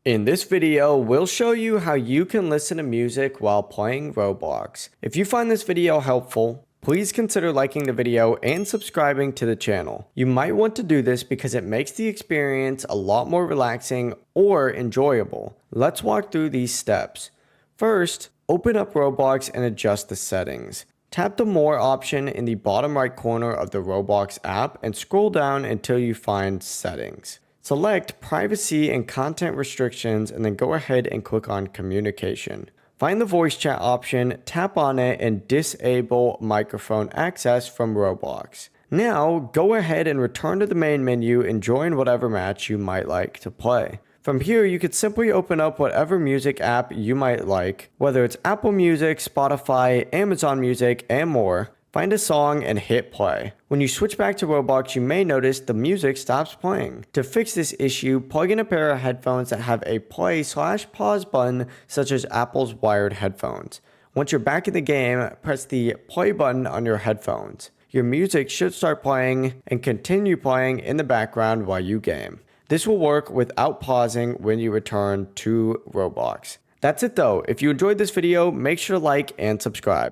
In this video, we'll show you how you can listen to music while playing Roblox. If you find this video helpful, please consider liking the video and subscribing to the channel. You might want to do this because it makes the experience a lot more relaxing or enjoyable. Let's walk through these steps. First, open up Roblox and adjust the settings. Tap the More option in the bottom right corner of the Roblox app and scroll down until you find Settings. Select Privacy and Content Restrictions and then go ahead and click on Communication. Find the voice chat option, tap on it, and disable microphone access from Roblox. Now, go ahead and return to the main menu and join whatever match you might like to play. From here, you could simply open up whatever music app you might like, whether it's Apple Music, Spotify, Amazon Music, and more. Find a song and hit play. When you switch back to Roblox, you may notice the music stops playing. To fix this issue, plug in a pair of headphones that have a play/pause button, such as Apple's wired headphones. Once you're back in the game, press the play button on your headphones. Your music should start playing and continue playing in the background while you game. This will work without pausing when you return to Roblox. That's it though. If you enjoyed this video, make sure to like and subscribe.